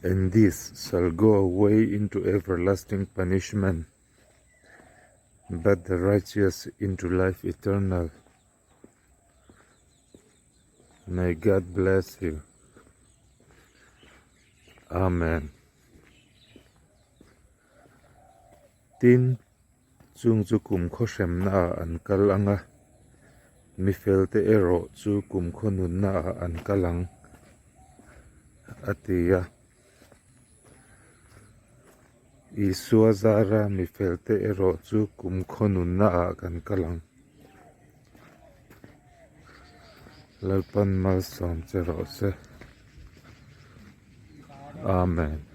and these shall go away into everlasting punishment, but the righteous into life eternal. May God bless you. Amen. Tin chung chu kum kho shem na an kal anga mi felte ero chu kum kho nun na an kalang atia isua zara mi felte ero chu kum kho nun na kan kalang lalpan malsawm chero se. Amen.